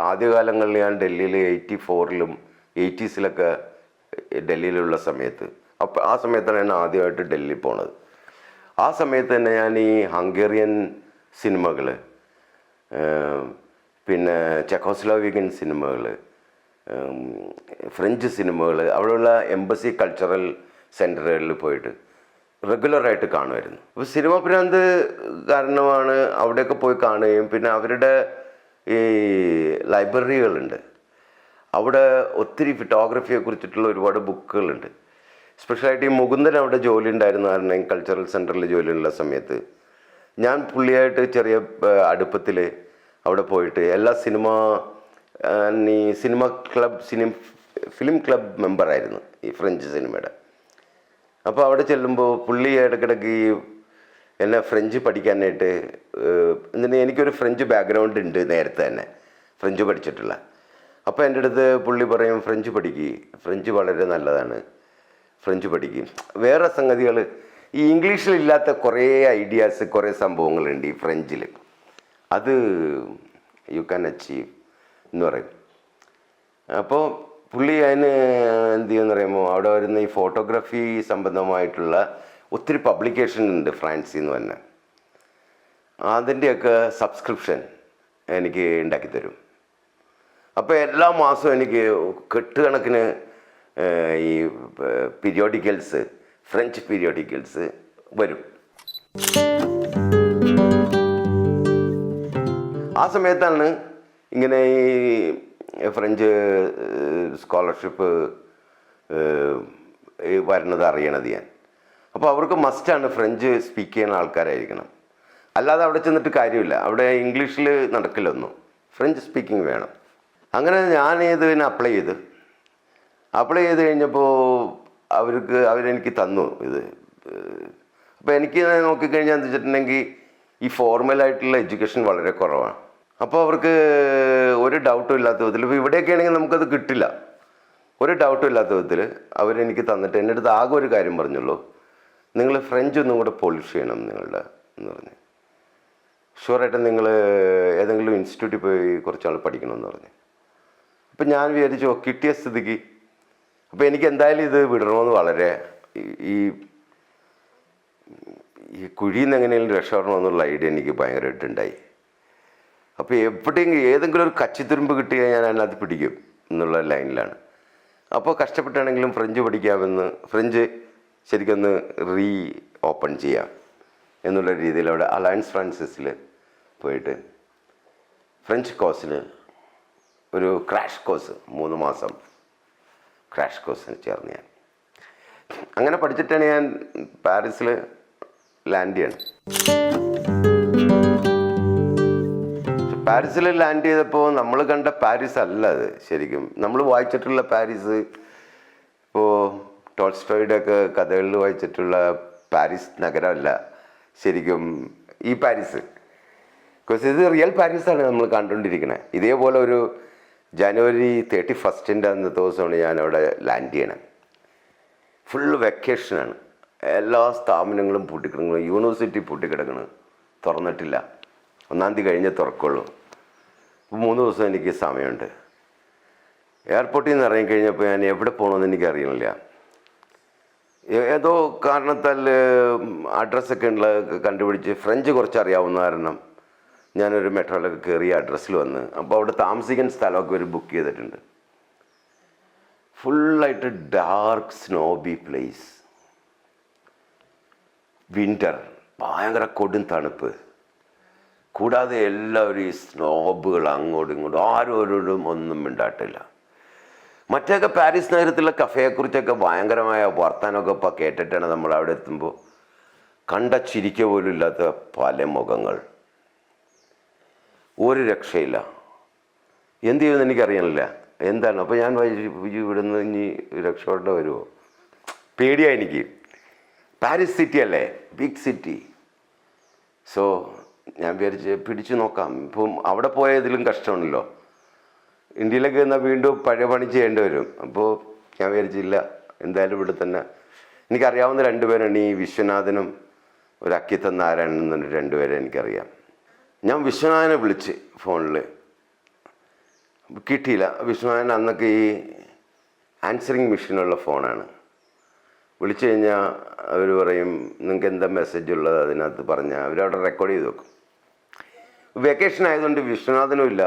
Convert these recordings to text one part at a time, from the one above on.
ആദ്യകാലങ്ങളിൽ ഞാൻ ഡൽഹിയിൽ 84-ലും 80-സിലൊക്കെ ഡൽഹിയിലുള്ള സമയത്ത്, അപ്പോൾ ആ സമയത്താണ് ഞാൻ ആദ്യമായിട്ട് ഡൽഹി പോണത്. ആ സമയത്ത് തന്നെ ഞാൻ ഈ ഹംഗേറിയൻ സിനിമകൾ, പിന്നെ ചെക്കോസ്ലോവേക്കിയൻ സിനിമകൾ, ഫ്രഞ്ച് സിനിമകൾ, അവിടെയുള്ള എംബസി കൾച്ചറൽ സെൻറ്ററുകളിൽ പോയിട്ട് റെഗുലറായിട്ട് കാണുമായിരുന്നു. അപ്പോൾ സിനിമ ഭ്രാന്ത് കാരണമാണ് അവിടെയൊക്കെ പോയി കാണുകയും, പിന്നെ അവരുടെ ഈ ലൈബ്രറികളുണ്ട്, അവിടെ ഒത്തിരി ഫോട്ടോഗ്രാഫിയെ കുറിച്ചിട്ടുള്ള ഒരുപാട് ബുക്കുകളുണ്ട്. സ്പെഷ്യലായിട്ട് ഈ മുകുന്ദൻ അവിടെ ജോലി ഉണ്ടായിരുന്ന കാരണം, കൾച്ചറൽ സെൻറ്ററിൽ ജോലിയുള്ള സമയത്ത് ഞാൻ പുള്ളിയായിട്ട് ചെറിയ അടുപ്പത്തിൽ അവിടെ പോയിട്ട് എല്ലാ സിനിമ ക്ലബ് ഫിലിം ക്ലബ് മെമ്പറായിരുന്നു ഈ ഫ്രഞ്ച് സിനിമയുടെ. അപ്പോൾ അവിടെ ചെല്ലുമ്പോൾ പുള്ളി ഇടയ്ക്കിടയ്ക്ക് എന്നെ ഫ്രഞ്ച് പഠിക്കാനായിട്ട്, എന്നിട്ട് എനിക്കൊരു ഫ്രഞ്ച് ബാക്ക്ഗ്രൗണ്ട് ഉണ്ട് നേരത്തെ തന്നെ, ഫ്രഞ്ച് പഠിച്ചിട്ടുള്ള. അപ്പോൾ എൻ്റെ അടുത്ത് പുള്ളി പറയും, ഫ്രഞ്ച് വളരെ നല്ലതാണ്, ഫ്രഞ്ച് പഠിക്കും. വേറെ സംഗതികൾ ഈ ഇംഗ്ലീഷിലില്ലാത്ത കുറേ ഐഡിയാസ്, കുറേ സംഭവങ്ങളുണ്ട് ഈ ഫ്രഞ്ചിൽ, അത് യു ക്യാൻ അച്ചീവ് എന്ന് പറയും. അപ്പോൾ പുള്ളി അതിന് എന്ത് ചെയ്യുമെന്ന് പറയുമ്പോൾ, അവിടെ വരുന്ന ഈ ഫോട്ടോഗ്രാഫി സംബന്ധമായിട്ടുള്ള ഒത്തിരി പബ്ലിക്കേഷൻ ഉണ്ട് ഫ്രാൻസിൽ നിന്ന് തന്നെ. അതിൻ്റെയൊക്കെ സബ്സ്ക്രിപ്ഷൻ എനിക്ക് ഉണ്ടാക്കി തരും. അപ്പോൾ എല്ലാ മാസവും എനിക്ക് കെട്ടുകണക്കിന് ഈ പീരിയോഡിക്കൽസ്, ഫ്രഞ്ച് പീരിയോഡിക്കൽസ് വരും. ആ സമയത്താണ് ഇങ്ങനെ ഈ ഫ്രഞ്ച് സ്കോളർഷിപ്പ് വരുന്നത് അറിയണത് ഞാൻ. അപ്പോൾ അവർക്ക് മസ്റ്റാണ് ഫ്രഞ്ച് സ്പീക്ക് ചെയ്യുന്ന ആൾക്കാരായിരിക്കണം, അല്ലാതെ അവിടെ ചെന്നിട്ട് കാര്യമില്ല. അവിടെ ഇംഗ്ലീഷിൽ നടക്കില്ലൊന്നും, ഫ്രഞ്ച് സ്പീക്കിംഗ് വേണം. അങ്ങനെ ഞാൻ ഇതിന് അപ്ലൈ ചെയ്ത് കഴിഞ്ഞപ്പോൾ അവരെനിക്ക് തന്നു ഇത്. അപ്പോൾ എനിക്ക് നോക്കിക്കഴിഞ്ഞാൽ എന്താ വെച്ചിട്ടുണ്ടെങ്കിൽ ഈ ഫോർമലായിട്ടുള്ള എഡ്യൂക്കേഷൻ വളരെ കുറവാണ്. അപ്പോൾ അവർക്ക് ഒരു ഡൗട്ടും ഇല്ലാത്ത വിധത്തിൽ, ഇപ്പോൾ ഇവിടെയൊക്കെ ആണെങ്കിൽ നമുക്കത് കിട്ടില്ല, ഒരു ഡൗട്ടും ഇല്ലാത്ത വിധത്തിൽ അവരെനിക്ക് തന്നിട്ട് എൻ്റെ അടുത്ത് ആകെ ഒരു കാര്യം പറഞ്ഞുള്ളൂ, നിങ്ങൾ ഫ്രഞ്ച് ഒന്നും കൂടെ പോളിഷ് ചെയ്യണം നിങ്ങളുടെ എന്ന് പറഞ്ഞു. ഷുവറായിട്ട് നിങ്ങൾ ഏതെങ്കിലും ഇൻസ്റ്റിറ്റ്യൂട്ടിൽ പോയി കുറച്ചാൾ പഠിക്കണമെന്ന് പറഞ്ഞു. അപ്പം ഞാൻ വിചാരിച്ചു, കിട്ടിയ സ്ഥിതിക്ക് അപ്പോൾ എനിക്ക് എന്തായാലും ഇത് വിടണമെന്ന് വളരെ ഈ കുഴിയിൽ നിന്ന് എങ്ങനെയും രക്ഷപ്പെടണമെന്നുള്ള ഐഡിയ എനിക്ക് ഭയങ്കരമായിട്ടുണ്ടായി. അപ്പോൾ എവിടെയെങ്കിലും ഏതെങ്കിലും ഒരു കച്ചിത്തുരുമ്പ് കിട്ടിയാൽ ഞാൻ അതിനകത്ത് പിടിക്കും എന്നുള്ള ലൈനിലാണ്. അപ്പോൾ കഷ്ടപ്പെട്ടാണെങ്കിലും ഫ്രഞ്ച് പഠിക്കാമെന്ന്, ഫ്രഞ്ച് ശരിക്കൊന്ന് ഓപ്പൺ ചെയ്യാം എന്നുള്ള രീതിയിൽ അവിടെ അലയൻസ് ഫ്രാൻസിസിൽ പോയിട്ട് ഫ്രഞ്ച് കോഴ്സിന് ഒരു ക്രാഷ് കോഴ്സ് 3 മാസം ക്രാഷ് കോഴ്സിന് ചേർന്ന് ഞാൻ അങ്ങനെ പഠിച്ചിട്ടാണ് ഞാൻ പാരീസിൽ ലാൻഡ് ചെയ്യണം. പാരീസിൽ ലാൻഡ് ചെയ്തപ്പോൾ നമ്മൾ കണ്ട പാരീസ് അല്ല അത്. ശരിക്കും നമ്മൾ വായിച്ചിട്ടുള്ള പാരീസ്, ഇപ്പോൾ ടോൾസ്റ്റോയുടെ ഒക്കെ കഥകളിൽ വായിച്ചിട്ടുള്ള പാരീസ് നഗരമല്ല ശരിക്കും ഈ പാരീസ്. ബിക്കോസ് ഇത് റിയൽ പാരീസാണ് നമ്മൾ കണ്ടുകൊണ്ടിരിക്കുന്നത്. ഇതേപോലെ ഒരു ജനുവരി 31 അന്ന് ദിവസമാണ് ഞാൻ അവിടെ ലാൻഡ് ചെയ്യണം. ഫുള്ള് വെക്കേഷനാണ്, എല്ലാ സ്ഥാപനങ്ങളും പൂട്ടിക്കിടക്കണം, യൂണിവേഴ്സിറ്റി പൂട്ടിക്കിടക്കണം, തുറന്നിട്ടില്ല. 1-ാം തീയതി കഴിഞ്ഞേ തുറക്കുള്ളൂ. 3 ദിവസം എനിക്ക് സമയമുണ്ട്. എയർപോർട്ടിൽ നിന്ന് ഇറങ്ങിക്കഴിഞ്ഞപ്പോൾ ഞാൻ എവിടെ പോകണമെന്ന് എനിക്കറിയില്ല. ഏതോ കാരണത്താൽ അഡ്രസ്സൊക്കെ കണ്ടുപിടിച്ച്, ഫ്രഞ്ച് കുറച്ച് അറിയാവുന്ന കാരണം ഞാനൊരു മെട്രോയിലൊക്കെ കയറി അഡ്രസ്സിൽ വന്ന്, അപ്പോൾ അവിടെ താമസിക്കുന്ന സ്ഥലമൊക്കെ ഒരു ബുക്ക് ചെയ്തിട്ടുണ്ട്. ഫുള്ളായിട്ട് ഡാർക്ക് സ്നോബി പ്ലേസ്, വിൻ്റർ, ഭയങ്കര കൊടും തണുപ്പ്, കൂടാതെ എല്ലാവരും ഈ സ്നോബുകൾ അങ്ങോട്ടും ഇങ്ങോട്ടും ആരോരോടും ഒന്നും മിണ്ടാട്ടില്ല. മറ്റൊക്കെ പാരീസ് നഗരത്തിലുള്ള കഫേയെക്കുറിച്ചൊക്കെ ഭയങ്കരമായ വർത്തമാനമൊക്കെ ഇപ്പോൾ കേട്ടിട്ടാണ് നമ്മൾ അവിടെ എത്തുമ്പോൾ കണ്ട ചിരിക്ക പോലും ഇല്ലാത്ത പല മുഖങ്ങൾ, ഒരു രക്ഷയില്ല. എന്ത് ചെയ്യുമെന്ന് എനിക്കറിയാനില്ല എന്താണ്. അപ്പോൾ ഞാൻ ഇവിടെ നിന്ന് ഇനി രക്ഷപ്പെടേണ്ട വരുമോ, പേടിയാണ് എനിക്ക്. പാരീസ് സിറ്റി അല്ലേ, ബിഗ് സിറ്റി. സോ ഞാൻ വിചാരിച്ച് പിടിച്ചു നോക്കാം. ഇപ്പം അവിടെ പോയതിലും കഷ്ടമാണല്ലോ, ഇന്ത്യയിലൊക്കെ എന്നാൽ വീണ്ടും പഴയ പണി ചെയ്യേണ്ടി വരും. അപ്പോൾ ഞാൻ വിചാരിച്ചില്ല, എന്തായാലും ഇവിടെ തന്നെ. എനിക്കറിയാവുന്ന 2 പേരാണ്, ഈ വിശ്വനാഥനും ഒരു അക്കിത്തൻ നാരായണൻ എന്നൊരു രണ്ടുപേരെ എനിക്കറിയാം. ഞാൻ വിശ്വനാഥനെ വിളിച്ച് ഫോണിൽ, കിട്ടിയില്ല. വിശ്വനാഥൻ അന്നൊക്കെ ഈ ആൻസറിങ് മെഷീനുള്ള ഫോണാണ്. വിളിച്ചു കഴിഞ്ഞാൽ അവർ പറയും നിങ്ങൾക്ക് എന്താ മെസ്സേജ് ഉള്ളത് അതിനകത്ത് പറഞ്ഞാൽ അവരവിടെ റെക്കോർഡ് ചെയ്ത് വെക്കും. വെക്കേഷൻ ആയതുകൊണ്ട് വിശ്വനാഥനും ഇല്ല,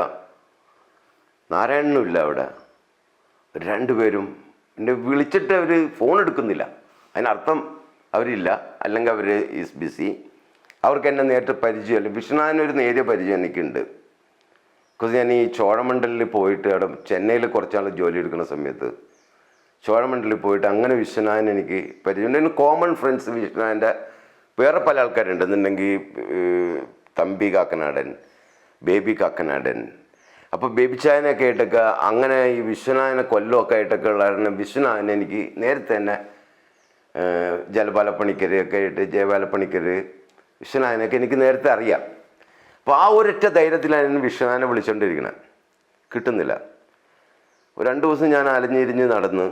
നാരായണനും ഇല്ല അവിടെ. രണ്ടുപേരും എന്നെ വിളിച്ചിട്ട് അവർ ഫോൺ എടുക്കുന്നില്ല. അതിനർത്ഥം അവരില്ല, അല്ലെങ്കിൽ അവർ ഈസ് ബിസി. അവർക്ക് എന്നെ നേരിട്ട് പരിചയമല്ല. വിശ്വനാഥനൊരു നേരിയ പരിചയം എനിക്കുണ്ട്. ബിക്കോസ് ഞാൻ ഈ ചോഴമണ്ഡലിൽ പോയിട്ട് അവിടെ ചെന്നൈയിൽ കുറച്ചാൾ ജോലി എടുക്കുന്ന സമയത്ത് ചോഴമണ്ഡലിൽ പോയിട്ട് അങ്ങനെ വിശ്വനാഥൻ എനിക്ക് പരിചയമുണ്ട്. എനിക്ക് കോമൺ ഫ്രണ്ട്സ് വിശ്വനാഥൻ്റെ വേറെ പല ആൾക്കാരുണ്ട്. എന്നുണ്ടെങ്കിൽ തമ്പി കാക്കനാടൻ, ബേബി കാക്കനാടൻ. അപ്പോൾ ബേബി ചായനൊക്കെ ആയിട്ടൊക്കെ അങ്ങനെ ഈ വിശ്വനാഥനെ കൊല്ലമൊക്കെ ആയിട്ടൊക്കെ ഉള്ള കാരണം വിശ്വനാഥൻ എനിക്ക് നേരത്തെ തന്നെ ജലപാലപ്പണിക്കർ ഒക്കെ ആയിട്ട് ജയപാലപ്പണിക്കർ വിശ്വനാഥനൊക്കെ എനിക്ക് നേരത്തെ അറിയാം. അപ്പോൾ ആ ഒരൊറ്റ ധൈര്യത്തിലാണ് വിശ്വനാഥനെ വിളിച്ചുകൊണ്ടിരിക്കണത്. കിട്ടുന്നില്ല. 2 ദിവസം ഞാൻ അലഞ്ഞിരിഞ്ഞ് നടന്ന്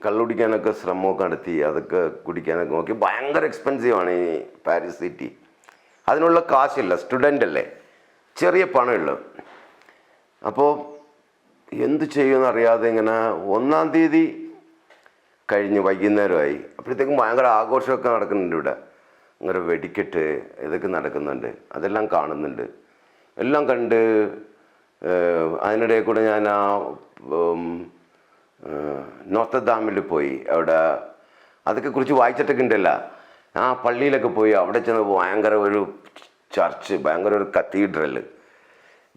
കള്ളുടിക്കാനൊക്കെ ശ്രമമൊക്കെ നടത്തി. അതൊക്കെ കുടിക്കാനൊക്കെ നോക്കി. ഭയങ്കര എക്സ്പെൻസീവാണ് ഈ പാരീസ് സിറ്റി. അതിനുള്ള കാശില്ല, സ്റ്റുഡൻ്റ് അല്ലേ, ചെറിയ പണമുള്ളൂ. അപ്പോൾ എന്ത് ചെയ്യുമെന്ന് അറിയാതെ ഇങ്ങനെ 1-ാം തീയതി കഴിഞ്ഞ് വൈകുന്നേരമായി. അപ്പോഴത്തേക്കും ഭയങ്കര ആഘോഷമൊക്കെ നടക്കുന്നുണ്ട് ഇവിടെ. അങ്ങനെ വെടിക്കെട്ട് ഇതൊക്കെ നടക്കുന്നുണ്ട്. അതെല്ലാം കാണുന്നുണ്ട്. എല്ലാം കണ്ട് അതിനിടയിൽ കൂടെ ഞാൻ ആ നോർത്തർഡാമിൽ പോയി. അവിടെ അതൊക്കെ കുറിച്ച് വായിച്ചിട്ടൊക്കെ ഉണ്ടല്ലോ. ആ പള്ളിയിലൊക്കെ പോയി. അവിടെ ചെന്ന് ഭയങ്കര ഒരു ചർച്ച്, ഭയങ്കര ഒരു കത്തീഡ്രൽ,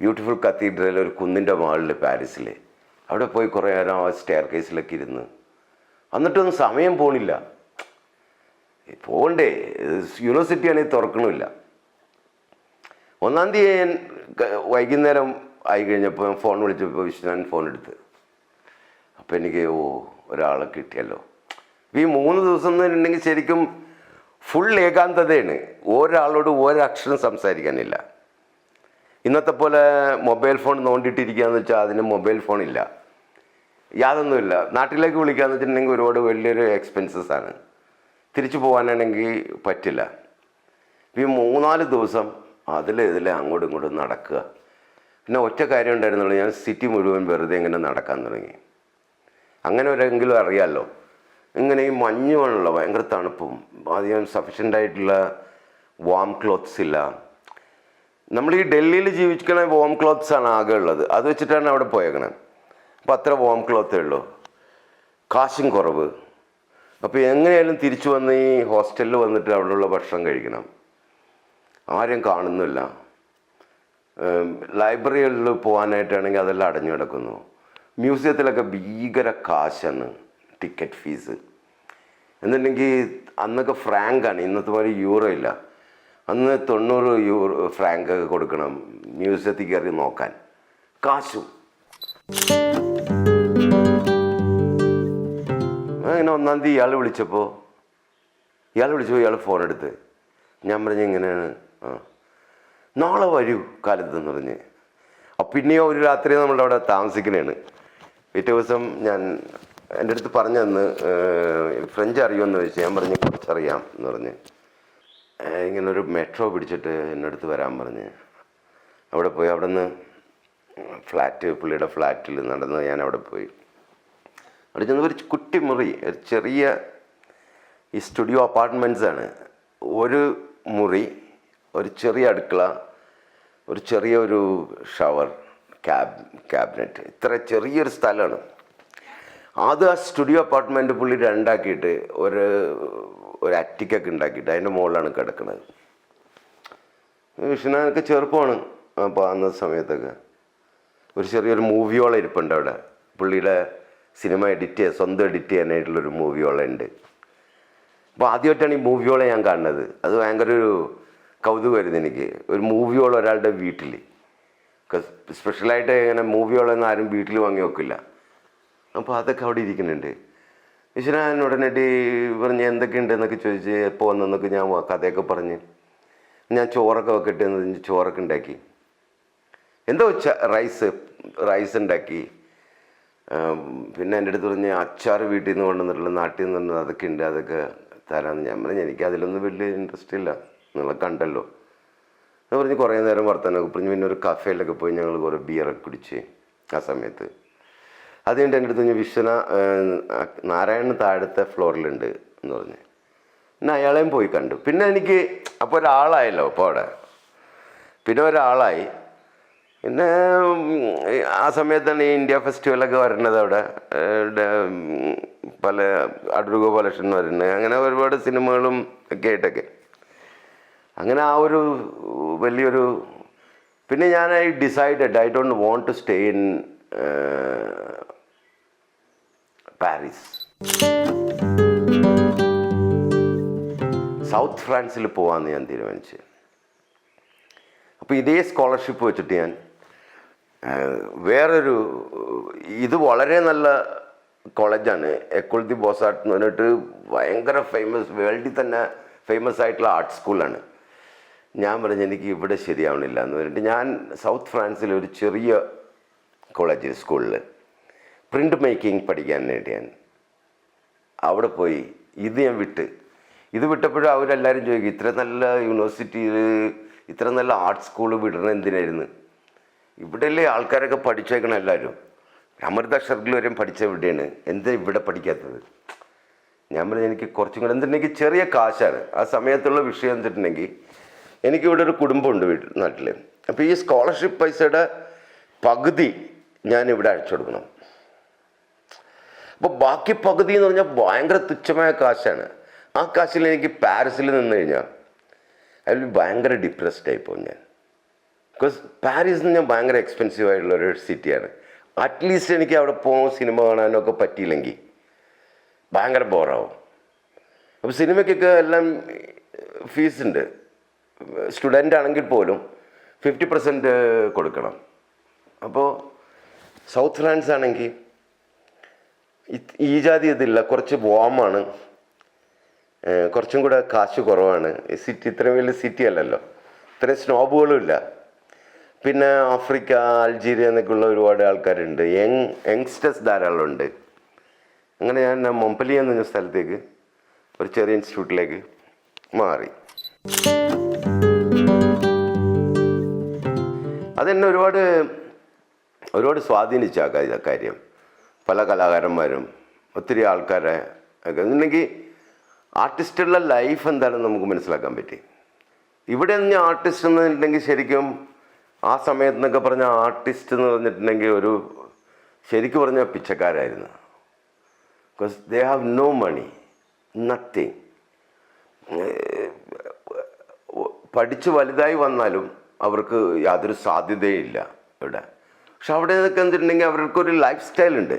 ബ്യൂട്ടിഫുൾ കത്തീഡ്രൽ, ഒരു കുന്നിൻ്റെ മുകളിൽ പാരീസിൽ. അവിടെ പോയി കുറേ നേരം ആ സ്റ്റെയർ കേസിലൊക്കെ ഇരുന്ന്. എന്നിട്ടൊന്നും സമയം പോണില്ല. പോകണ്ടേ, യൂണിവേഴ്സിറ്റി ആണെങ്കിൽ തുറക്കണമില്ല. 1-ാം തീയതി ഞാൻ വൈകുന്നേരം ആയി കഴിഞ്ഞപ്പോൾ ഫോൺ വിളിച്ചപ്പോൾ വിശ്വനാഥൻ ഫോൺ എടുത്ത്. അപ്പോൾ എനിക്ക് ഒരാളെ കിട്ടിയല്ലോ. ഈ 3 ദിവസം എന്ന് പറഞ്ഞിട്ടുണ്ടെങ്കിൽ ശരിക്കും ഫുൾ ഏകാന്തതയാണ്. ഒരാളോട് ഒരക്ഷരം സംസാരിക്കാനില്ല. ഇന്നത്തെ പോലെ മൊബൈൽ ഫോൺ നോണ്ടിട്ടിരിക്കുകയെന്ന് വെച്ചാൽ അതിന് മൊബൈൽ ഫോണില്ല, യാതൊന്നുമില്ല. നാട്ടിലേക്ക് വിളിക്കുകയെന്ന് വെച്ചിട്ടുണ്ടെങ്കിൽ ഒരുപാട് വലിയൊരു എക്സ്പെൻസസ് ആണ്. തിരിച്ചു പോകാനാണെങ്കിൽ പറ്റില്ല. ഈ 3-4 ദിവസം ഇതിലെ അങ്ങോട്ടും ഇങ്ങോട്ടും നടക്കുക. പിന്നെ ഒറ്റ കാര്യം ഉണ്ടായിരുന്നുള്ളൂ, ഞാൻ സിറ്റി മുഴുവൻ വെറുതെ ഇങ്ങനെ നടക്കാൻ തുടങ്ങി. അങ്ങനെ ഒരെങ്കിലും അറിയാമല്ലോ, ഇങ്ങനെ ഈ മഞ്ഞ് വേണമല്ലോ, ഭയങ്കര തണുപ്പും, അധികം സഫിഷ്യൻ്റായിട്ടുള്ള വാം ക്ലോത്ത്സ് ഇല്ല. നമ്മൾ ഈ ഡൽഹിയിൽ ജീവിക്കണ വാം ക്ലോത്ത്സാണ് ആകെ ഉള്ളത്. അത് വെച്ചിട്ടാണ് അവിടെ പോയേക്കണത്. അപ്പോൾ അത്ര വാം ക്ലോത്തേ ഉള്ളൂ, കാശും കുറവ്. അപ്പോൾ എങ്ങനെയായാലും തിരിച്ചു വന്ന് ഈ ഹോസ്റ്റലിൽ വന്നിട്ട് അവിടെയുള്ള ഭക്ഷണം കഴിക്കണം. ആരും കാണുന്നില്ല. ലൈബ്രറികളിൽ പോകാനായിട്ടാണെങ്കിൽ അതെല്ലാം അടഞ്ഞു കിടക്കുന്നു. മ്യൂസിയത്തിലൊക്കെ ഭീകര കാശാണ് ടിക്കറ്റ് ഫീസ്. എന്നുണ്ടെങ്കിൽ അന്നൊക്കെ ഫ്രാങ്കാണ്, ഇന്നത്തെ പോലെ യൂറോ ഇല്ല. അന്ന് 90 ഫ്രാങ്ക് കൊടുക്കണം മ്യൂസിയത്തിൽ കയറി നോക്കാൻ, കാശും. അങ്ങനെ 1-ാം തീയതി ഇയാൾ വിളിച്ചപ്പോൾ ഇയാൾ ഫോൺ എടുത്ത്. ഞാൻ പറഞ്ഞു ഇങ്ങനെയാണ്. നാളെ വരൂ കാലത്തെന്ന് പറഞ്ഞ്. അപ്പം പിന്നെയോ ഒരു രാത്രി നമ്മളുടെ അവിടെ താമസിക്കണേണ്. പിറ്റേ ദിവസം ഞാൻ എൻ്റെ അടുത്ത് പറഞ്ഞന്ന് ഫ്രഞ്ച് അറിയുമെന്ന് ചോദിച്ചു. ഞാൻ പറഞ്ഞു കുറച്ചറിയാം എന്ന് പറഞ്ഞ്. ഇങ്ങനൊരു മെട്രോ പിടിച്ചിട്ട് എൻ്റെ അടുത്ത് വരാൻ പറഞ്ഞ് അവിടെ പോയി. അവിടെ നിന്ന് പുള്ളിയുടെ ഫ്ലാറ്റിൽ നടന്ന് ഞാൻ അവിടെ പോയി. അവിടെ ചെന്ന് ഒരു കുട്ടി മുറി, ഒരു ചെറിയ ഈ സ്റ്റുഡിയോ അപ്പാർട്ട്മെൻറ്റ്സാണ്. ഒരു മുറി, ഒരു ചെറിയ അടുക്കള, ഒരു ചെറിയൊരു ഷവർ, ക്യാബിനറ്റ്, ഇത്ര ചെറിയൊരു സ്ഥലമാണ്. അത് ആ സ്റ്റുഡിയോ അപ്പാർട്ട്മെൻറ്റ് പുള്ളി 2ആക്കിയിട്ട് ഒരു അറ്റിക്കൊക്കെ ഉണ്ടാക്കിയിട്ട് അതിൻ്റെ മുകളിലാണ് കിടക്കുന്നത്. വിഷ്ണുനൊക്കെ ചെറുപ്പമാണ്. അപ്പോൾ അന്നത്തെ സമയത്തൊക്കെ ഒരു ചെറിയൊരു മൂവിയോളം ഇരിപ്പുണ്ട് അവിടെ. പുള്ളിയുടെ സിനിമ സ്വന്തം എഡിറ്റ് ചെയ്യാനായിട്ടുള്ളൊരു മൂവിയോളം ഉണ്ട്. അപ്പോൾ ആദ്യമായിട്ടാണ് ഈ മൂവിയോളം ഞാൻ കാണുന്നത്. അത് ഭയങ്കര ഒരു കൗതുകമായിരുന്നു എനിക്ക്. ഒരു മൂവിയോളം ഒരാളുടെ വീട്ടിൽ, സ്പെഷ്യലായിട്ട് ഇങ്ങനെ മൂവിയോളൊന്നും ആരും വീട്ടിൽ വാങ്ങി വെക്കില്ല. അപ്പോൾ അതൊക്കെ അവിടെ ഇരിക്കുന്നുണ്ട്. വിശ്വനാഥൻ ഉടനടി പറഞ്ഞ് എന്തൊക്കെയുണ്ട് എന്നൊക്കെ ചോദിച്ച് എപ്പോൾ വന്നെന്നൊക്കെ ഞാൻ കഥയൊക്കെ പറഞ്ഞ് ഞാൻ ചോറൊക്കെ വെക്കട്ടെ എന്ന് പറഞ്ഞ് ചോറൊക്കെ ഉണ്ടാക്കി. എന്തോ റൈസ് ഉണ്ടാക്കി. പിന്നെ എൻ്റെ അടുത്ത് പറഞ്ഞ് അച്ചാർ വീട്ടിൽ നിന്ന് കൊണ്ടുവന്നിട്ടുള്ള നാട്ടിൽ നിന്ന് അതൊക്കെ ഉണ്ട്, അതൊക്കെ തരാമെന്ന്. ഞാൻ പറഞ്ഞു എനിക്ക് അതിലൊന്നും വലിയ ഇൻട്രസ്റ്റ് ഇല്ല, നിങ്ങളെ കണ്ടല്ലോ എന്ന് പറഞ്ഞ് കുറേ നേരം വർത്തമാനമൊക്കെ പറഞ്ഞ് പിന്നെ ഒരു കഫേയിലൊക്കെ പോയി ഞങ്ങൾ കുറേ ബിയറൊക്കെ കുടിച്ച് ആ സമയത്ത്. അത് കഴിഞ്ഞിട്ട് എൻ്റെ അടുത്ത് നാരായണൻ താഴത്തെ ഫ്ലോറിലുണ്ട് എന്ന് പറഞ്ഞ് പിന്നെ അയാളെയും പോയി കണ്ടു. പിന്നെ എനിക്ക് അപ്പോൾ ഒരാളായല്ലോ അപ്പോൾ അവിടെ, പിന്നെ ഒരാളായി. പിന്നെ ആ സമയത്താണ് ഈ ഇന്ത്യ ഫെസ്റ്റിവലൊക്കെ വരുന്നത് അവിടെ, പല അടൂർ ഗോപാലകൃഷ്ണൻ വരുന്നത്, അങ്ങനെ ഒരുപാട് സിനിമകളും ഒക്കെ ആയിട്ടൊക്കെ. അങ്ങനെ ആ ഒരു വലിയൊരു പിന്നെ ഞാൻ I decided I don't want to stay in Paris. South ഫ്രാൻസിൽ പോകാമെന്ന് ഞാൻ തീരുമാനിച്ചു. അപ്പോൾ ഇതേ സ്കോളർഷിപ്പ് വെച്ചിട്ട് ഞാൻ വേറൊരു ഇത് വളരെ നല്ല കോളേജാണ്, എക്കോൾ ദി ബോസാർട്ട് എന്ന് പറഞ്ഞിട്ട് ഭയങ്കര വേൾഡിൽ തന്നെ ഫേമസ് ആയിട്ടുള്ള ആർട്ട് സ്കൂളാണ്. ഞാൻ പറഞ്ഞു എനിക്ക് ഇവിടെ ശരിയാവണില്ല എന്ന് പറഞ്ഞിട്ട് ഞാൻ സൗത്ത് ഫ്രാൻസിലെ ഒരു ചെറിയ കോളേജിൽ സ്കൂളിൽ പ്രിൻ്റ് മേക്കിംഗ് പഠിക്കാൻ വേണ്ടി ഞാൻ അവിടെ പോയി. ഞാൻ വിട്ടപ്പോഴും അവരെല്ലാവരും ചോദിക്കും ഇത്ര നല്ല യൂണിവേഴ്സിറ്റിയിൽ ഇത്ര നല്ല ആർട്ട് സ്കൂൾ വിടണം എന്തിനായിരുന്നു, ഇവിടെയല്ലേ ആൾക്കാരൊക്കെ പഠിച്ചേക്കണം എല്ലാവരും, അമൃത ഷർഗിൽ വരെയും പഠിച്ച ഇവിടെയാണ്, എന്താ ഇവിടെ പഠിക്കാത്തത്? ഞാൻ പറഞ്ഞു എനിക്ക് കുറച്ചും കൂടെ എന്തിട്ടുണ്ടെങ്കിൽ ചെറിയ കാശാണ് ആ സമയത്തുള്ള വിഷയം എന്തിട്ടുണ്ടെങ്കിൽ എനിക്കിവിടെ ഒരു കുടുംബമുണ്ട് നാട്ടിൽ. അപ്പോൾ ഈ സ്കോളർഷിപ്പ് പൈസയുടെ പകുതി ഞാനിവിടെ അയച്ചു കൊടുക്കണം. അപ്പോൾ ബാക്കി പകുതി എന്ന് പറഞ്ഞാൽ ഭയങ്കര തുച്ഛമായ കാശാണ്. ആ കാശിൽ എനിക്ക് പാരീസിൽ നിന്ന് കഴിഞ്ഞാൽ അതിൽ ഭയങ്കര ഡിപ്രസ്ഡ് ആയിപ്പോവും ഞാൻ. ബിക്കോസ് പാരീസ് എന്ന് ഞാൻ ഭയങ്കര എക്സ്പെൻസീവ് ആയിട്ടുള്ളൊരു സിറ്റിയാണ്. അറ്റ്ലീസ്റ്റ് എനിക്ക് അവിടെ പോകും സിനിമ കാണാനൊക്കെ പറ്റിയില്ലെങ്കിൽ ഭയങ്കര ബോറാവും. അപ്പോൾ സിനിമയ്ക്കൊക്കെ എല്ലാം ഫീസുണ്ട്, സ്റ്റുഡൻ്റ് ആണെങ്കിൽ പോലും 50% കൊടുക്കണം. അപ്പോൾ സൗത്ത് ഫ്രാൻസ് ആണെങ്കിൽ ഈ ജാതി ഇതില്ല, കുറച്ച് വാമാണ്, കുറച്ചും കൂടെ കാശ് കുറവാണ്. സിറ്റി ഇത്രയും വലിയ സിറ്റി അല്ലല്ലോ, ഇത്രയും സ്നോബുകളും ഇല്ല. പിന്നെ ആഫ്രിക്ക, അൾജീരിയ എന്നൊക്കെയുള്ള ഒരുപാട് ആൾക്കാരുണ്ട്, യങ്സ്റ്റേഴ്സ് ധാരാളം ഉണ്ട്. അങ്ങനെ ഞാൻ മൊംപലിയ എന്ന് പറഞ്ഞ സ്ഥലത്തേക്ക് ഒരു ചെറിയ ഇൻസ്റ്റിറ്റ്യൂട്ടിലേക്ക് മാറി. അതെന്നെ ഒരുപാട് സ്വാധീനിച്ച കാര്യം. പല കലാകാരന്മാരും ഒത്തിരി ആൾക്കാരെ ഒക്കെ എന്നുണ്ടെങ്കിൽ ആർട്ടിസ്റ്റുള്ള ലൈഫ് എന്താണെന്ന് നമുക്ക് മനസ്സിലാക്കാൻ പറ്റി. ഇവിടെ നിന്ന് ആർട്ടിസ്റ്റ് എന്ന് പറഞ്ഞിട്ടുണ്ടെങ്കിൽ ശരിക്കും ആ സമയത്ത് എന്നൊക്കെ പറഞ്ഞ ആർട്ടിസ്റ്റ് എന്ന് പറഞ്ഞിട്ടുണ്ടെങ്കിൽ ശരിക്കും പറഞ്ഞാൽ പിച്ചക്കാരായിരുന്നു. Because they have no money, nothing. പഠിച്ച് വലുതായി വന്നാലും അവർക്ക് യാതൊരു സാധ്യതയില്ല ഇവിടെ. പക്ഷെ അവിടെ നിന്നൊക്കെ എന്തിട്ടുണ്ടെങ്കിൽ അവർക്കൊരു ലൈഫ് സ്റ്റൈലുണ്ട്.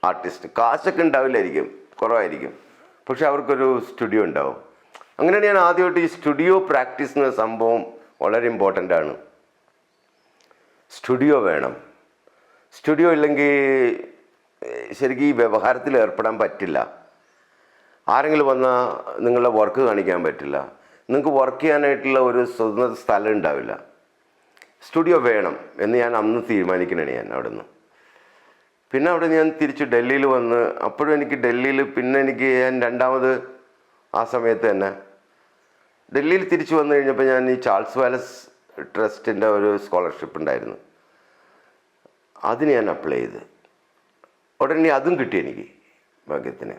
ആർട്ടിസ്റ്റ് കാശൊക്കെ ഉണ്ടാവില്ലായിരിക്കും, കുറവായിരിക്കും, പക്ഷെ അവർക്കൊരു സ്റ്റുഡിയോ ഉണ്ടാവും. അങ്ങനെയാണ് ഞാൻ ആദ്യമായിട്ട് ഈ സ്റ്റുഡിയോ പ്രാക്ടീസ് എന്ന സംഭവം വളരെ ഇമ്പോർട്ടൻ്റ് ആണ്. സ്റ്റുഡിയോ വേണം. സ്റ്റുഡിയോ ഇല്ലെങ്കിൽ ശരിക്കും ഈ വ്യവഹാരത്തിൽ ഏർപ്പെടാൻ പറ്റില്ല. ആരെങ്കിലും വന്നാൽ നിങ്ങളുടെ വർക്ക് കാണിക്കാൻ പറ്റില്ല, നിങ്ങൾക്ക് വർക്ക് ചെയ്യാനായിട്ടുള്ള ഒരു സ്വതന്ത്ര സ്ഥലം ഉണ്ടാവില്ല. സ്റ്റുഡിയോ വേണം എന്ന് ഞാൻ അന്ന് തീരുമാനിക്കണേ ഞാൻ അവിടെ നിന്ന്. പിന്നെ അവിടെ ഞാൻ തിരിച്ച് ഡൽഹിയിൽ വന്ന്, അപ്പോഴും എനിക്ക് ഡൽഹിയിൽ പിന്നെ ഞാൻ രണ്ടാമത് ആ സമയത്ത് തന്നെ ഡൽഹിയിൽ തിരിച്ച് വന്നു കഴിഞ്ഞപ്പോൾ ഞാൻ ഈ ചാൾസ് വാലസ് ട്രസ്റ്റിൻ്റെ ഒരു സ്കോളർഷിപ്പ് ഉണ്ടായിരുന്നു, അതിന് ഞാൻ അപ്ലൈ ചെയ്ത്. ഉടനെ അതും കിട്ടി എനിക്ക് ഭാഗ്യത്തിന്.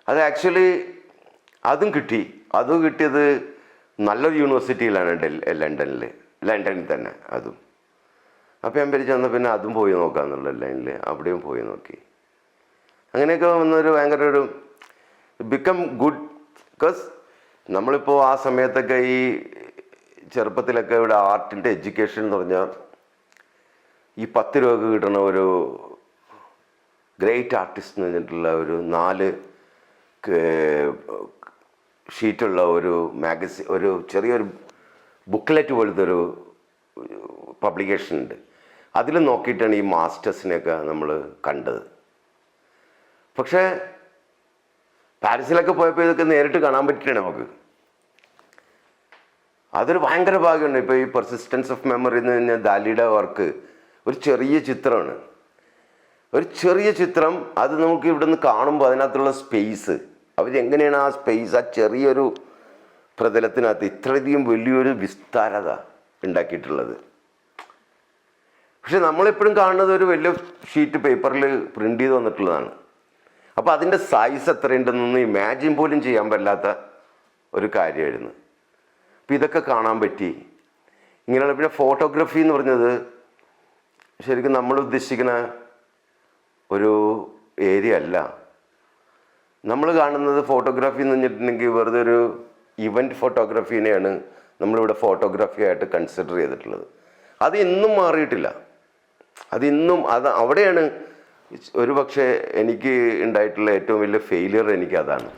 അത് ആക്ച്വലി അതും കിട്ടിയത് നല്ലൊരു യൂണിവേഴ്സിറ്റിയിലാണ് ലണ്ടനിൽ തന്നെ അതും. അപ്പോൾ ഞാൻ പിരിച്ച് വന്നാൽ പിന്നെ അതും പോയി നോക്കാമെന്നുള്ള ലൈനിൽ അവിടെയും പോയി നോക്കി. അങ്ങനെയൊക്കെ വന്നൊരു ഭയങ്കര ഒരു ബിക്കം ഗുഡ്. ബിക്കോസ് നമ്മളിപ്പോൾ ആ സമയത്തൊക്കെ ഈ ചെറുപ്പത്തിലൊക്കെ ഇവിടെ ആർട്ടിൻ്റെ എഡ്യൂക്കേഷൻ എന്ന് പറഞ്ഞാൽ ഈ 10 രൂപക്ക് കിട്ടുന്ന ഒരു ഗ്രേറ്റ് ആർട്ടിസ്റ്റ് എന്ന് പറഞ്ഞിട്ടുള്ള ഒരു 4 ഷീറ്റുള്ള ഒരു മാഗസിൻ, ഒരു ചെറിയൊരു ബുക്ക്ലെറ്റ് പോലത്തെ ഒരു പബ്ലിക്കേഷൻ ഉണ്ട്. അതിൽ നോക്കിയിട്ടാണ് ഈ മാസ്റ്റേഴ്സിനെയൊക്കെ നമ്മൾ കണ്ടത്. പക്ഷേ പാരീസിലൊക്കെ പോയപ്പോൾ ഇതൊക്കെ നേരിട്ട് കാണാൻ പറ്റിയിട്ടാണ് നമുക്ക്. അതൊരു ഭയങ്കര ഭാഗ്യമുണ്ട്. ഇപ്പോൾ ഈ പെർസിസ്റ്റൻസ് ഓഫ് മെമ്മറി എന്ന് പറഞ്ഞാൽ ദാലിയുടെ വർക്ക് ഒരു ചെറിയ ചിത്രമാണ്, ഒരു ചെറിയ ചിത്രം. അത് നമുക്ക് ഇവിടെ നിന്ന് കാണുമ്പോൾ അതിനകത്തുള്ള സ്പേസ്, അവരെങ്ങനെയാണ് ആ സ്പേസ്, ആ ചെറിയൊരു പ്രതലത്തിനകത്ത് ഇത്രയധികം വലിയൊരു വിസ്താരത ഉണ്ടാക്കിയിട്ടുള്ളത്. പക്ഷെ നമ്മളെപ്പോഴും കാണുന്നത് ഒരു വലിയ ഷീറ്റ് പേപ്പറിൽ പ്രിൻ്റ് ചെയ്ത് വന്നിട്ടുള്ളതാണ്. അപ്പോൾ അതിൻ്റെ സൈസ് എത്രയുണ്ടെന്നൊന്നും ഇമാജിൻ പോലും ചെയ്യാൻ പറ്റാത്ത ഒരു കാര്യമായിരുന്നു. അപ്പോൾ ഇതൊക്കെ കാണാൻ പറ്റി. ഇങ്ങനെയുള്ള പിന്നെ ഫോട്ടോഗ്രാഫി എന്ന് പറഞ്ഞത് ശരിക്കും നമ്മൾ ഉദ്ദേശിക്കുന്ന ഒരു ഏരിയ അല്ല. നമ്മൾ കാണുന്നത് ഫോട്ടോഗ്രാഫി എന്ന് പറഞ്ഞിട്ടുണ്ടെങ്കിൽ വെറുതെ ഒരു ഇവൻറ്റ് ഫോട്ടോഗ്രാഫീനെയാണ് നമ്മളിവിടെ ഫോട്ടോഗ്രാഫി ആയിട്ട് കൺസിഡർ ചെയ്തിട്ടുള്ളത്. അത് ഇന്നും മാറിയിട്ടില്ല. അവിടെയാണ് ഒരു പക്ഷേ എനിക്ക് ഉണ്ടായിട്ടുള്ള ഏറ്റവും വലിയ ഫെയിലിയർ എനിക്കതാണ്.